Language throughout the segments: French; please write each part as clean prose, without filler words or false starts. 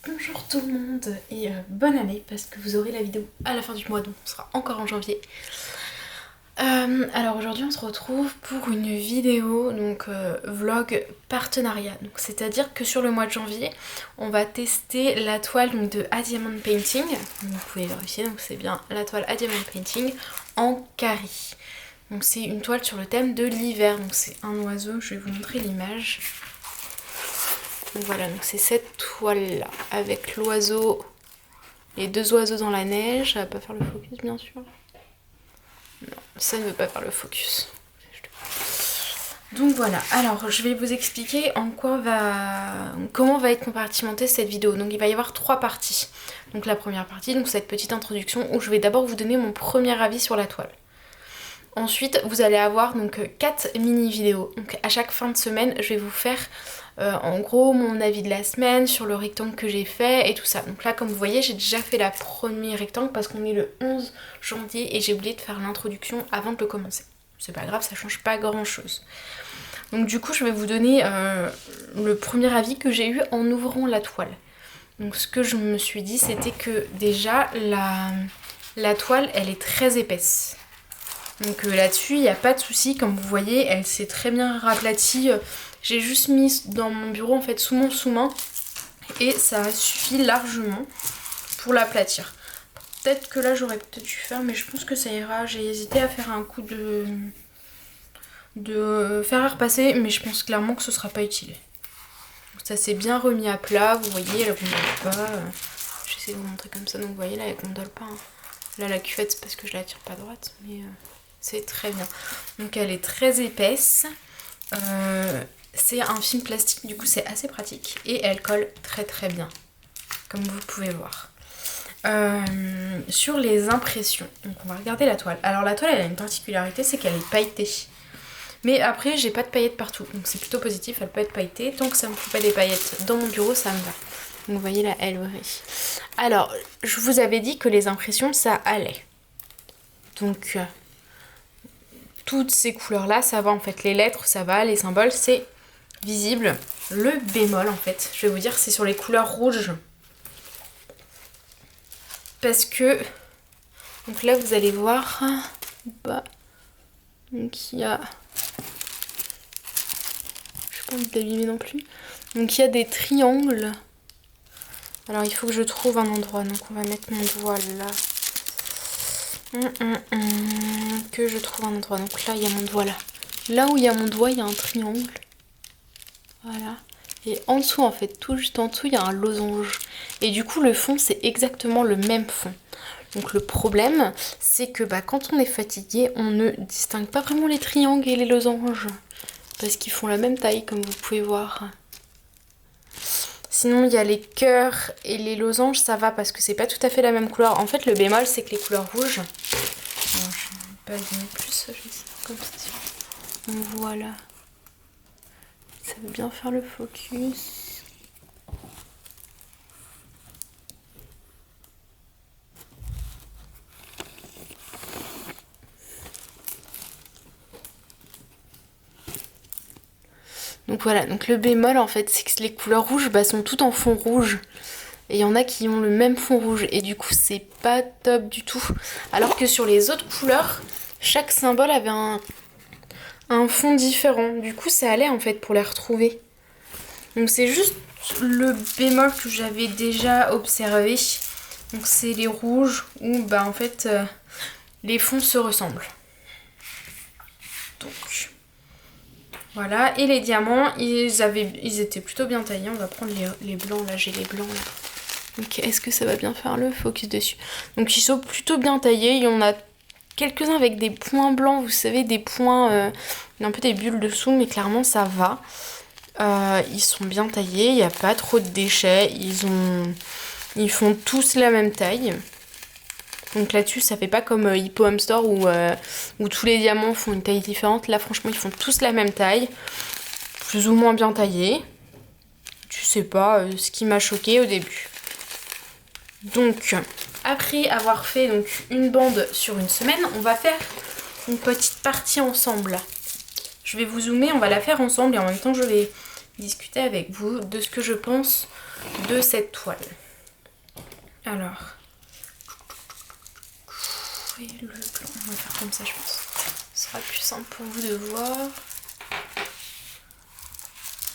Bonjour tout le monde et bonne année parce que vous aurez la vidéo à la fin du mois donc on sera encore en janvier. Alors aujourd'hui on se retrouve pour une vidéo donc vlog partenariat, donc c'est-à-dire que sur le mois de janvier on va tester la toile donc, de A Diamond Painting, vous pouvez vérifier, donc c'est bien la toile A Diamond Painting en carré. Donc c'est une toile sur le thème de l'hiver, donc c'est un oiseau, je vais vous montrer l'image. Donc voilà, donc c'est cette toile là avec l'oiseau, les deux oiseaux dans la neige. Ça va pas faire le focus bien sûr. Non, ça ne veut pas faire le focus. Donc voilà, alors je vais vous expliquer comment va être compartimentée cette vidéo. Donc il va y avoir trois parties. Donc la première partie, donc cette petite introduction où je vais d'abord vous donner mon premier avis sur la toile. Ensuite, vous allez avoir donc 4 mini-vidéos. Donc à chaque fin de semaine, je vais vous faire en gros mon avis de la semaine sur le rectangle que j'ai fait et tout ça. Donc là, comme vous voyez, j'ai déjà fait la première rectangle parce qu'on est le 11 janvier et j'ai oublié de faire l'introduction avant de le commencer. C'est pas grave, ça change pas grand chose. Donc du coup, je vais vous donner le premier avis que j'ai eu en ouvrant la toile. Donc ce que je me suis dit, c'était que déjà, la toile, elle est très épaisse. Donc là-dessus, il n'y a pas de souci, comme vous voyez, elle s'est très bien raplatie. J'ai juste mis dans mon bureau, en fait, sous mon sous-main, et ça suffit largement pour l'aplatir. Peut-être que là, j'aurais peut-être dû faire, mais je pense que ça ira. J'ai hésité à faire un coup de fer à repasser, mais je pense clairement que ce sera pas utile. Donc ça s'est bien remis à plat, vous voyez, elle gondole pas. J'essaie de vous montrer comme ça, donc vous voyez, là, elle gondole pas. Hein. Là, la cuvette, c'est parce que je la tire pas droite, mais... c'est très bien. Donc elle est très épaisse. C'est un film plastique, du coup c'est assez pratique. Et elle colle très très bien, comme vous pouvez voir. Sur les impressions, donc on va regarder la toile. Alors la toile elle a une particularité, c'est qu'elle est pailletée. Mais après j'ai pas de paillettes partout, donc c'est plutôt positif, elle peut être pailletée. Tant que ça me fait pas des paillettes dans mon bureau, ça me va. Donc vous voyez là, elle brille. Alors, je vous avais dit que les impressions ça allait. Donc... toutes ces couleurs là ça va en fait, les lettres ça va, les symboles c'est visible. Le bémol en fait, je vais vous dire, c'est sur les couleurs rouges, parce que donc là vous allez voir bah, donc il y a, j'ai pas envie d'abîmer non plus, donc il y a des triangles. Alors il faut que je trouve un endroit, donc on va mettre mon doigt là. Que je trouve un endroit. Donc là il y a mon doigt là. Là où il y a mon doigt il y a un triangle. Voilà. Et en dessous en fait, tout juste en dessous il y a un losange. Et du coup le fond c'est exactement le même fond. Donc le problème c'est que quand on est fatigué on ne distingue pas vraiment les triangles et les losanges. Parce qu'ils font la même taille comme vous pouvez voir. Sinon il y a les cœurs et les losanges, ça va parce que c'est pas tout à fait la même couleur. En fait le bémol c'est que les couleurs rouges... Alors, je ne vais pas donner plus, je vais essayer comme ça. Donc voilà. Ça veut bien faire le focus. Donc voilà, donc le bémol en fait c'est que les couleurs rouges sont toutes en fond rouge. Et il y en a qui ont le même fond rouge et du coup c'est pas top du tout. Alors que sur les autres couleurs, chaque symbole avait un fond différent. Du coup ça allait en fait pour les retrouver. Donc c'est juste le bémol que j'avais déjà observé. Donc c'est les rouges où en fait les fonds se ressemblent. Donc voilà, et les diamants ils étaient plutôt bien taillés. On va prendre les blancs, là j'ai les blancs là. Donc est-ce que ça va bien faire le focus dessus? Donc ils sont plutôt bien taillés, il y en a quelques-uns avec des points blancs, vous savez, des points, un peu des bulles dessous, mais clairement ça va. Ils sont bien taillés, il n'y a pas trop de déchets, ils font tous la même taille. Donc là-dessus ça fait pas comme Hippo Home Store où tous les diamants font une taille différente. Là franchement ils font tous la même taille, plus ou moins bien taillés. Je sais pas ce qui m'a choqué au début. Donc après avoir fait une bande sur une semaine, on va faire une petite partie ensemble. Je vais vous zoomer, on va la faire ensemble et en même temps je vais discuter avec vous de ce que je pense de cette toile. Alors, et le blanc, on va faire comme ça je pense. Ce sera plus simple pour vous de voir.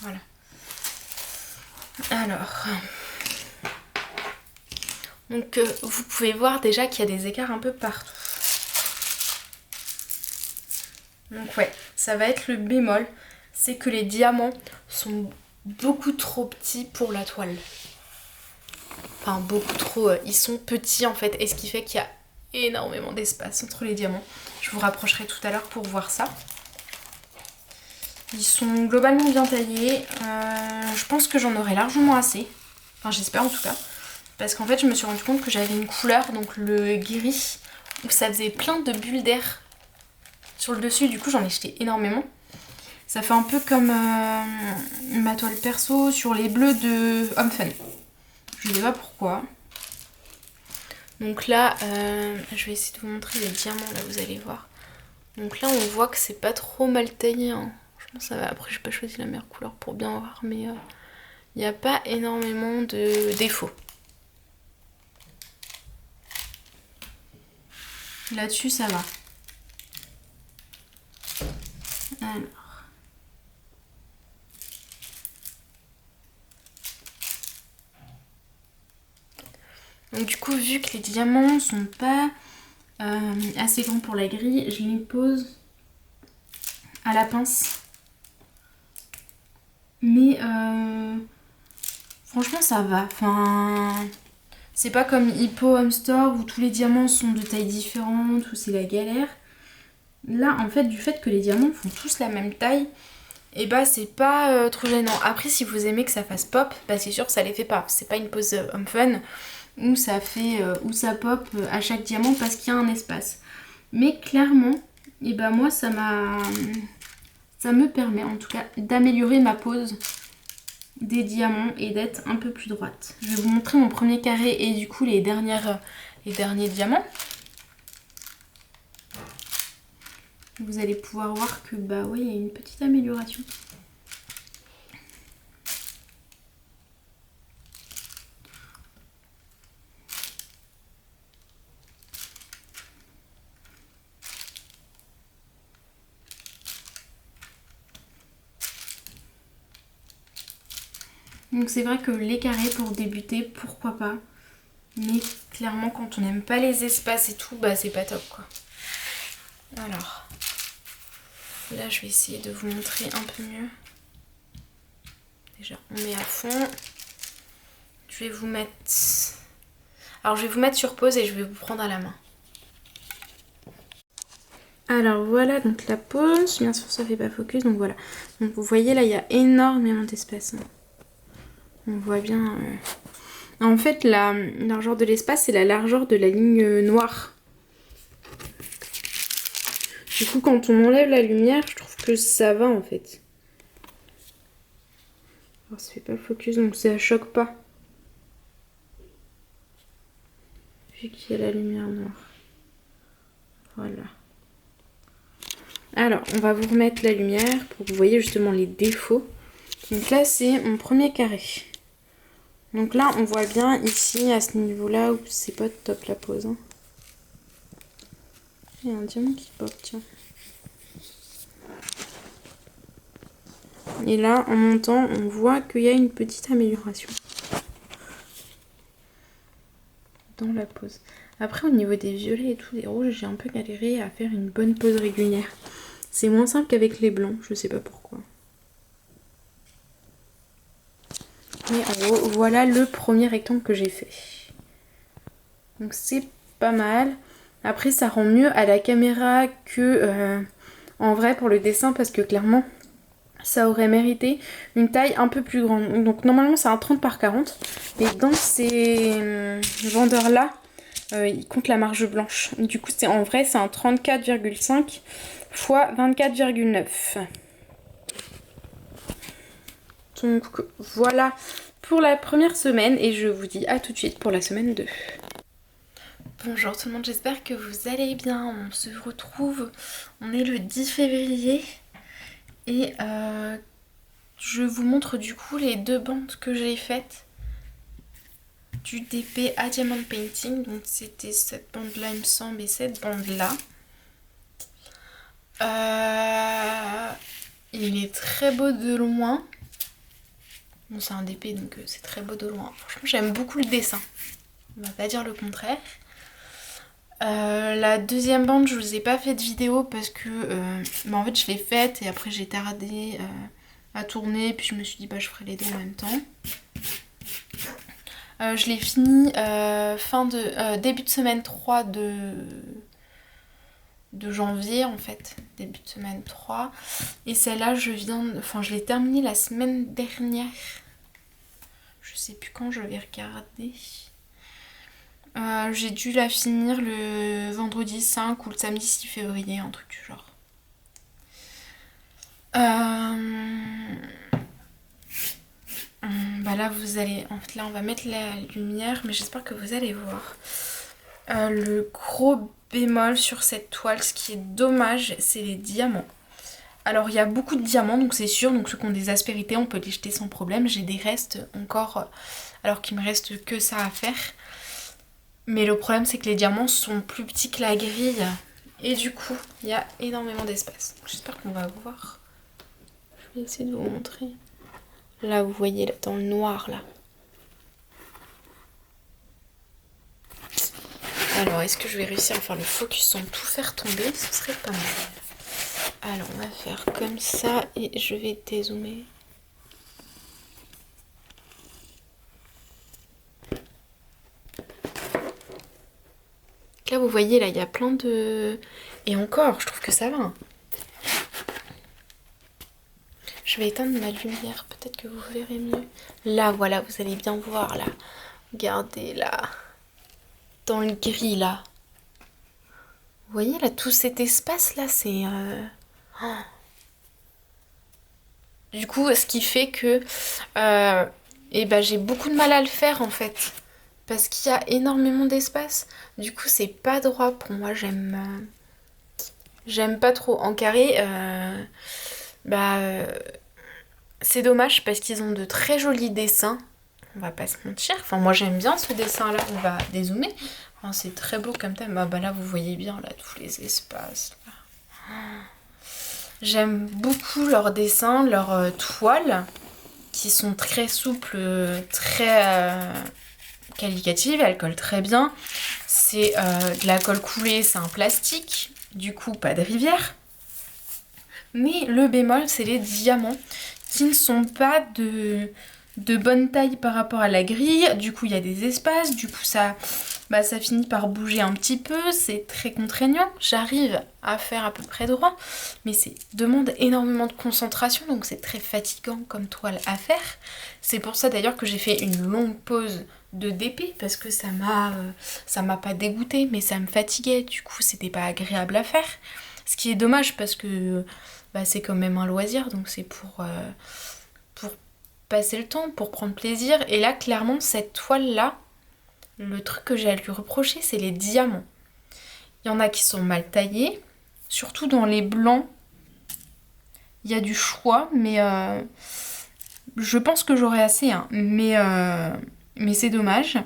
Voilà. Alors, donc vous pouvez voir déjà qu'il y a des écarts un peu partout. Donc ouais, ça va être le bémol, c'est que les diamants sont beaucoup trop petits pour la toile. Enfin beaucoup trop, ils sont petits en fait, et ce qui fait qu'il y a énormément d'espace entre les diamants. Je vous rapprocherai tout à l'heure pour voir ça. Ils sont globalement bien taillés, je pense que j'en aurai largement assez, enfin j'espère en tout cas. Parce qu'en fait je me suis rendu compte que j'avais une couleur, donc le gris, où ça faisait plein de bulles d'air sur le dessus, du coup j'en ai jeté énormément. Ça fait un peu comme ma toile perso sur les bleus de Homme Fun. Je ne sais pas pourquoi. Donc là, je vais essayer de vous montrer les diamants, là vous allez voir. Donc là on voit que c'est pas trop mal taillé, hein. Je pense que ça va. Après j'ai pas choisi la meilleure couleur pour bien voir, mais il n'y a pas énormément de défauts. Là-dessus ça va. Alors. Donc du coup, vu que les diamants sont pas assez grands pour la grille, je les pose à la pince. Mais franchement ça va. Enfin, c'est pas comme Hippo Home Store où tous les diamants sont de tailles différentes, où c'est la galère. Là en fait, du fait que les diamants font tous la même taille, et bah c'est pas trop gênant. Après si vous aimez que ça fasse pop, bah c'est sûr ça les fait pas. C'est pas une pose Home Fun où ça fait où ça pop à chaque diamant parce qu'il y a un espace. Mais clairement, et bah moi ça me permet en tout cas d'améliorer ma pose des diamants et d'être un peu plus droite. Je vais vous montrer mon premier carré et du coup les derniers diamants. Vous allez pouvoir voir que bah oui, il y a une petite amélioration. Donc c'est vrai que les carrés pour débuter, pourquoi pas. Mais clairement quand on n'aime pas les espaces et tout, bah c'est pas top quoi. Alors, là je vais essayer de vous montrer un peu mieux. Déjà on met à fond. Je vais vous mettre... Alors je vais vous mettre sur pause et je vais vous prendre à la main. Alors voilà donc la pause, bien sûr ça fait pas focus, donc voilà. Donc vous voyez là il y a énormément d'espace. On voit bien... En fait la largeur de l'espace c'est la largeur de la ligne noire. Du coup quand on enlève la lumière je trouve que ça va en fait. Alors ça fait pas le focus donc ça choque pas. Vu qu'il y a la lumière noire. Voilà. Alors, on va vous remettre la lumière pour que vous voyez justement les défauts. Donc là, c'est mon premier carré. Donc là, on voit bien ici, à ce niveau-là, où c'est pas top la pose. Hein. Il y a un diamant qui pop, tiens. Et là, en montant, on voit qu'il y a une petite amélioration dans la pose. Après, au niveau des violets et tout, des rouges, j'ai un peu galéré à faire une bonne pose régulière. C'est moins simple qu'avec les blancs, je sais pas pourquoi. Mais en gros, voilà le premier rectangle que j'ai fait. Donc c'est pas mal. Après, ça rend mieux à la caméra que en vrai pour le dessin parce que clairement, ça aurait mérité une taille un peu plus grande. Donc normalement, c'est un 30 par 40. Mais dans ces vendeurs-là, ils comptent la marge blanche. Du coup, en vrai, c'est un 34,5 x 24,9. Donc voilà pour la première semaine et je vous dis à tout de suite pour la semaine 2. Bonjour tout le monde, j'espère que vous allez bien. On se retrouve, on est le 10 février et je vous montre du coup les 2 bandes que j'ai faites du DP à Diamond Painting. Donc c'était cette bande là il me semble et cette bande là. Il est très beau de loin. Bon c'est un DP donc c'est très beau de loin. Franchement j'aime beaucoup le dessin. On va pas dire le contraire. La deuxième bande je vous ai pas fait de vidéo parce que en fait je l'ai faite et après j'ai tardé à tourner puis je me suis dit bah je ferai les deux en même temps. Je l'ai fini début de semaine 3 de janvier en fait, début de semaine 3. Et celle-là je l'ai terminée la semaine dernière. Je sais plus quand, je vais regarder. J'ai dû la finir le vendredi 5 ou le samedi 6 février, un truc du genre. Bah là vous allez, en fait là on va mettre la lumière mais j'espère que vous allez voir. Le gros bémol sur cette toile, ce qui est dommage, c'est les diamants. Alors il y a beaucoup de diamants donc c'est sûr, donc ceux qui ont des aspérités on peut les jeter sans problème. J'ai des restes encore alors qu'il me reste que ça à faire. Mais le problème c'est que les diamants sont plus petits que la grille et du coup il y a énormément d'espace. J'espère qu'on va voir. Je vais essayer de vous montrer. Là vous voyez là dans le noir là. Alors est-ce que je vais réussir à faire le focus sans tout faire tomber? Ce serait pas mal. Alors on va faire comme ça et je vais dézoomer. Là vous voyez là il y a plein de... Et encore je trouve que ça va. Hein. Je vais éteindre ma lumière, peut-être que vous verrez mieux. Là voilà vous allez bien voir là. Regardez là. Dans le gris là. Vous voyez là tout cet espace là c'est... Oh. Du coup ce qui fait que j'ai beaucoup de mal à le faire en fait. Parce qu'il y a énormément d'espace. Du coup c'est pas droit pour moi. J'aime pas trop. En carré c'est dommage parce qu'ils ont de très jolis dessins. On va pas se mentir. Enfin moi j'aime bien ce dessin là. On va dézoomer. Enfin, c'est très beau comme thème. Bah là vous voyez bien là tous les espaces. Là. J'aime beaucoup leurs dessins, leurs toiles qui sont très souples, très qualitatives. Elles collent très bien. C'est de la colle coulée, c'est un plastique. Du coup pas de rivière. Mais le bémol c'est les diamants qui ne sont pas de bonne taille par rapport à la grille. Du coup il y a des espaces. Du coup ça finit par bouger un petit peu, c'est très contraignant. J'arrive à faire à peu près droit, mais ça demande énormément de concentration, donc c'est très fatigant comme toile à faire. C'est pour ça d'ailleurs que j'ai fait une longue pause de DP, parce que ça m'a pas dégoûté, mais ça me fatiguait, du coup c'était pas agréable à faire. Ce qui est dommage parce que c'est quand même un loisir, donc c'est pour passer le temps, pour prendre plaisir. Et là clairement cette toile-là, le truc que j'ai à lui reprocher, c'est les diamants. Il y en a qui sont mal taillés, surtout dans les blancs. Il y a du choix, mais je pense que j'aurai assez. Hein. Mais c'est dommage.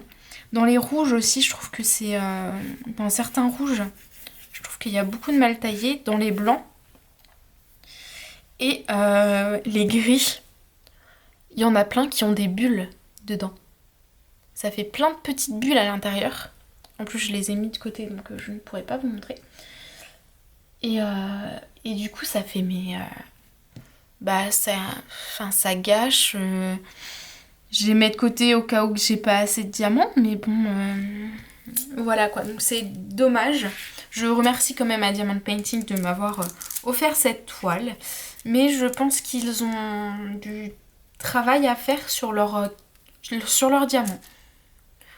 Dans les rouges aussi, je trouve que c'est... dans certains rouges, je trouve qu'il y a beaucoup de mal taillés. Dans les blancs et les gris, il y en a plein qui ont des bulles dedans. Ça fait plein de petites bulles à l'intérieur. En plus, je les ai mis de côté, donc je ne pourrais pas vous montrer. Et du coup, ça fait ça gâche. Je les mets de côté au cas où j'ai pas assez de diamants, mais bon, voilà quoi. Donc c'est dommage. Je remercie quand même à Diamond Painting de m'avoir offert cette toile. Mais je pense qu'ils ont du travail à faire sur leurs diamants.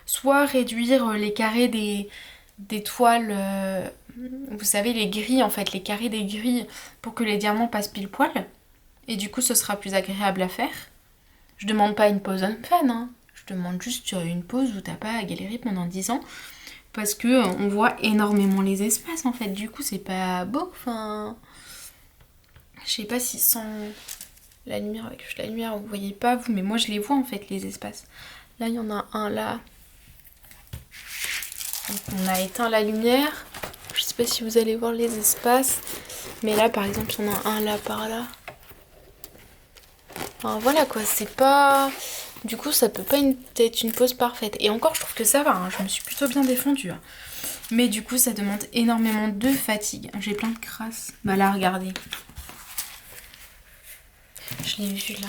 Soit réduire les carrés des toiles, vous savez les grilles en fait, les carrés des grilles pour que les diamants passent pile poil. Et du coup ce sera plus agréable à faire. Je demande pas une pause unfan, hein. Je demande juste une pause où t'as pas à galérer pendant 10 ans. Parce que on voit énormément les espaces en fait, du coup c'est pas beau, enfin... Je sais pas si sans la lumière avec la lumière, vous voyez pas vous, mais moi je les vois en fait les espaces. Là il y en a un là. Donc on a éteint la lumière. Je sais pas si vous allez voir les espaces. Mais là par exemple il y en a un là par là. Enfin, voilà quoi, c'est pas... Du coup ça peut pas être une pose parfaite. Et encore je trouve que ça va, hein. Je me suis plutôt bien défendue. Hein. Mais du coup ça demande énormément de fatigue. J'ai plein de crasses. Bah là regardez. Je l'ai vu là.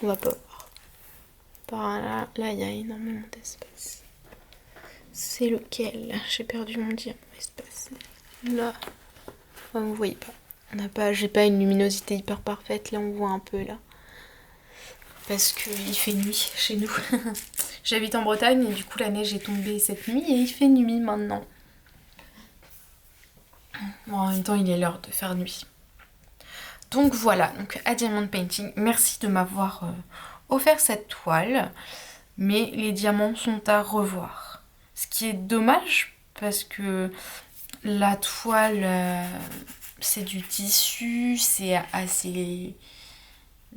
On va pas voir. Par là, là il y a énormément d'espace. C'est lequel? J'ai perdu mon diamant espace. Là. Enfin, vous voyez pas. J'ai pas une luminosité hyper parfaite. Là on voit un peu là. Parce qu'il fait nuit chez nous. J'habite en Bretagne et du coup la neige est tombée cette nuit et il fait nuit maintenant. Bon, en même temps il est l'heure de faire nuit. Donc voilà, donc à Diamond Painting, merci de m'avoir offert cette toile. Mais les diamants sont à revoir. Ce qui est dommage parce que la toile, c'est du tissu, c'est assez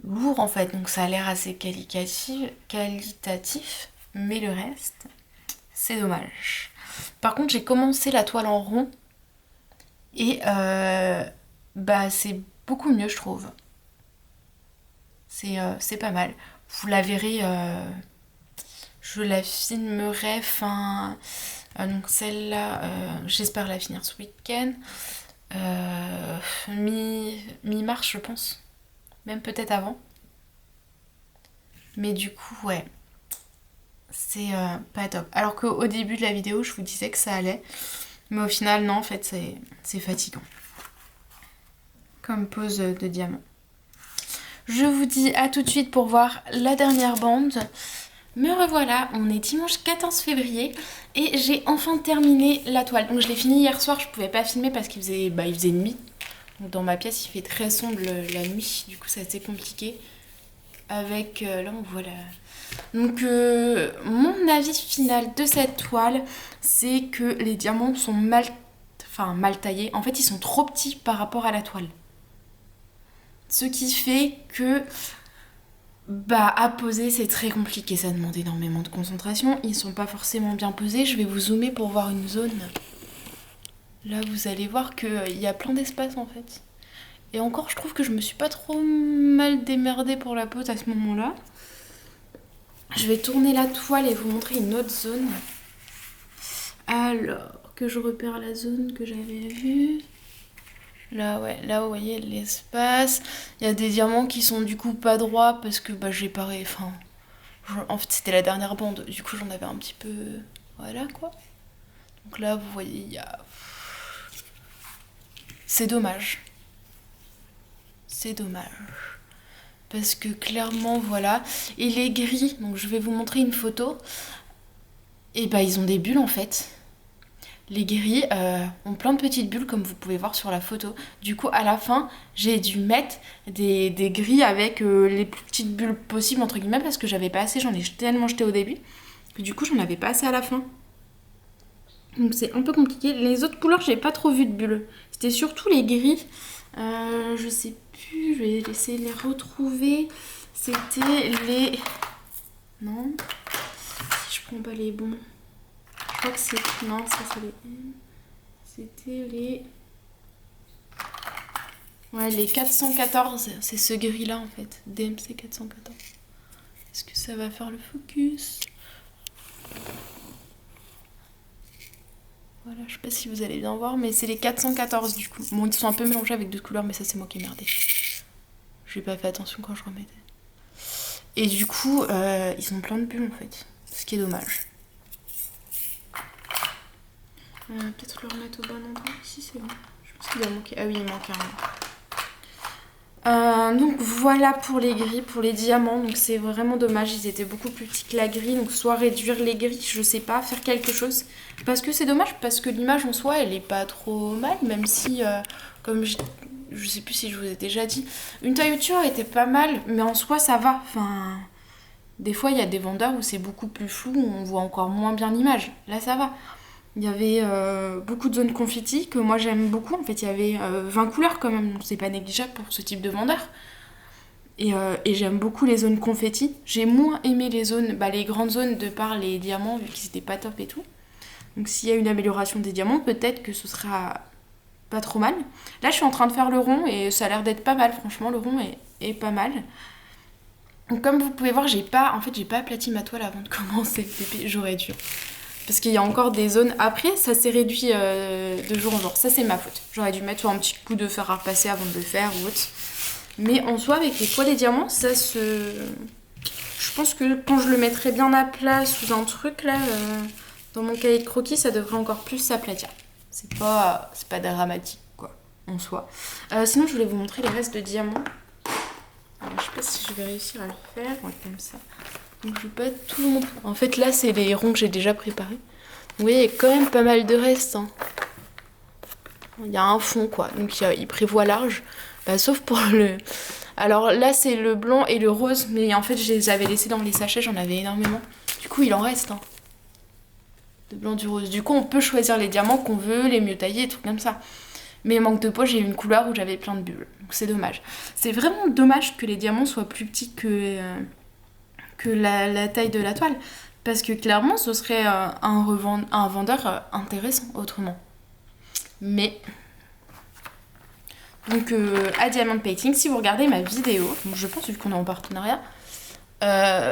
lourd en fait, donc ça a l'air assez qualitatif, mais le reste, c'est dommage. Par contre, j'ai commencé la toile en rond et c'est beaucoup mieux, je trouve. C'est pas mal. Vous la verrez, je la filmerai fin... donc celle-là, j'espère la finir ce week-end. Mi-mars, je pense. Même peut-être avant. Mais du coup, ouais. C'est pas top. Alors qu'au début de la vidéo, je vous disais que ça allait. Mais au final, non, en fait, c'est fatigant. Comme pose de diamant. Je vous dis à tout de suite pour voir la dernière bande. Me revoilà, on est dimanche 14 février et j'ai enfin terminé la toile. Donc je l'ai fini hier soir, je pouvais pas filmer parce qu'il faisait nuit. Donc dans ma pièce il fait très sombre la nuit, du coup c'est assez compliqué. Avec, là on voit la... Donc mon avis final de cette toile, c'est que les diamants sont mal taillés. En fait ils sont trop petits par rapport à la toile. Ce qui fait que... à poser c'est très compliqué, ça demande énormément de concentration, ils sont pas forcément bien posés. Je vais vous zoomer pour voir une zone. Là vous allez voir qu'il y a plein d'espace en fait. Et encore je trouve que je me suis pas trop mal démerdée pour la pose à ce moment là. Je vais tourner la toile et vous montrer une autre zone. Alors que je repère la zone que j'avais vue. Là, ouais, là, vous voyez l'espace. Il y a des diamants qui sont du coup pas droits parce que j'ai paré. En fait, c'était la dernière bande. Du coup, j'en avais un petit peu. Voilà quoi. Donc là, vous voyez, il y a. C'est dommage. C'est dommage. Parce que clairement, voilà. Et les gris, donc je vais vous montrer une photo. Et ils ont des bulles en fait. Les gris ont plein de petites bulles comme vous pouvez voir sur la photo. Du coup à la fin j'ai dû mettre des gris avec les plus petites bulles possibles entre guillemets parce que j'avais pas assez, j'en ai tellement jeté au début que du coup j'en avais pas assez à la fin. Donc c'est un peu compliqué. Les autres couleurs j'ai pas trop vu de bulles. C'était surtout les gris. Je sais plus, je vais essayer de les retrouver. C'était les... Non. Si je prends pas les bons... Je crois que c'est... Non, ça c'est les... C'était les... Ouais, les 414. C'est ce gris-là en fait. DMC 414. Est-ce que ça va faire le focus? Voilà, je sais pas si vous allez bien voir, mais c'est les 414 du coup. Bon, ils sont un peu mélangés avec d'autres couleurs, mais ça c'est moi qui ai merdé. J'ai pas fait attention quand je remettais. Et du coup, ils ont plein de bulles en fait. Ce qui est dommage. Peut-être le remettre au bon endroit. Ici c'est bon. Je pense qu'il va manquer. Ah oui, il manque un. Donc voilà pour les gris, pour les diamants. Donc c'est vraiment dommage. Ils étaient beaucoup plus petits que la grille. Donc soit réduire les grilles, je sais pas, faire quelque chose. Parce que c'est dommage, parce que l'image en soi, elle est pas trop mal. Même si, comme je sais plus si je vous ai déjà dit, une tailleture était pas mal, mais en soi ça va. Enfin, des fois il y a des vendeurs où c'est beaucoup plus flou, où on voit encore moins bien l'image. Là ça va. Il y avait beaucoup de zones confetti que moi j'aime beaucoup. En fait, il y avait 20 couleurs quand même, donc c'est pas négligeable pour ce type de vendeur. Et j'aime beaucoup les zones confetti. J'ai moins aimé les zones, les grandes zones de par les diamants, vu qu'ils étaient pas top et tout. Donc s'il y a une amélioration des diamants, peut-être que ce sera pas trop mal. Là, je suis en train de faire le rond et ça a l'air d'être pas mal. Franchement, le rond est pas mal. Donc comme vous pouvez voir, j'ai pas aplati ma toile avant de commencer. J'aurais dû. Parce qu'il y a encore des zones. Après, ça s'est réduit de jour en jour. Ça, c'est ma faute. J'aurais dû mettre un petit coup de fer à repasser avant de le faire ou autre. Mais en soi, avec les toiles et diamants, ça se... Je pense que quand je le mettrai bien à plat sous un truc, là, dans mon cahier de croquis, ça devrait encore plus s'aplatir. C'est pas dramatique, quoi, en soi. Sinon, je voulais vous montrer les restes de diamants. Alors, je sais pas si je vais réussir à le faire, comme ça. Donc, je vais pas tout montrer. En fait, là, c'est les ronds que j'ai déjà préparés. Vous voyez, il y a quand même pas mal de restes. Hein. Il y a un fond, quoi. Donc, il prévoit large. Sauf pour le... Alors là, c'est le blanc et le rose. Mais en fait, je les avais laissés dans les sachets. J'en avais énormément. Du coup, il en reste. Hein. De blanc, du rose. Du coup, on peut choisir les diamants qu'on veut, les mieux taillés, des trucs comme ça. Mais manque de peau, j'ai eu une couleur où j'avais plein de bulles. Donc, c'est dommage. C'est vraiment dommage que les diamants soient plus petits que la taille de la toile. Parce que clairement, ce serait un vendeur intéressant autrement. Mais... Donc à Diamond Painting, si vous regardez ma vidéo, donc je pense vu qu'on est en partenariat,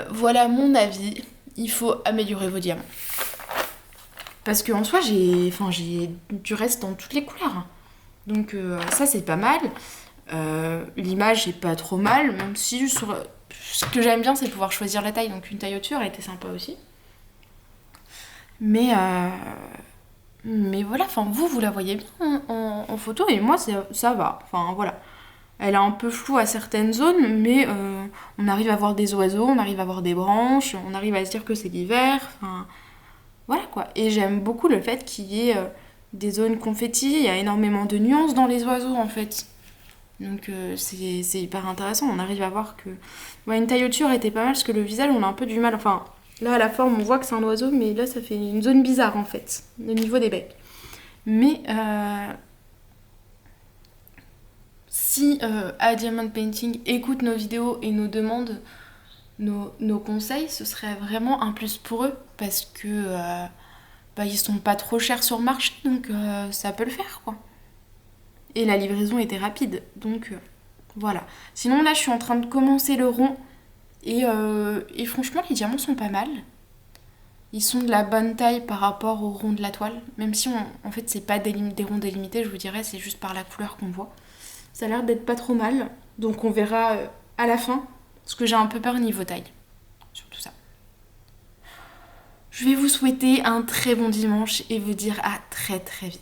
voilà mon avis, il faut améliorer vos diamants. Parce qu'en soi, j'ai du reste dans toutes les couleurs. Donc ça c'est pas mal. L'image est pas trop mal, même si ce que j'aime bien c'est pouvoir choisir la taille, donc une taille au-dessus, elle était sympa aussi. Mais voilà, vous la voyez bien en photo et moi ça va, voilà. Elle est un peu floue à certaines zones, mais on arrive à voir des oiseaux, on arrive à voir des branches, on arrive à se dire que c'est l'hiver, voilà quoi. Et j'aime beaucoup le fait qu'il y ait des zones confetti, il y a énormément de nuances dans les oiseaux en fait. Donc c'est hyper intéressant, on arrive à voir que... une taille au-dessus aurait été pas mal parce que le visage on a un peu du mal, là à la forme on voit que c'est un oiseau mais là ça fait une zone bizarre en fait, au niveau des becs. Mais si à Diamond Painting écoute nos vidéos et nous demande nos conseils, ce serait vraiment un plus pour eux parce que ils sont pas trop chers sur le marché donc ça peut le faire quoi. Et la livraison était rapide, donc voilà. Sinon là je suis en train de commencer le rond et franchement les diamants sont pas mal. Ils sont de la bonne taille par rapport au rond de la toile, même si en fait c'est pas des ronds délimités, je vous dirais, c'est juste par la couleur qu'on voit. Ça a l'air d'être pas trop mal, donc on verra à la fin, parce que j'ai un peu peur niveau taille, sur tout ça. Je vais vous souhaiter un très bon dimanche et vous dire à très très vite.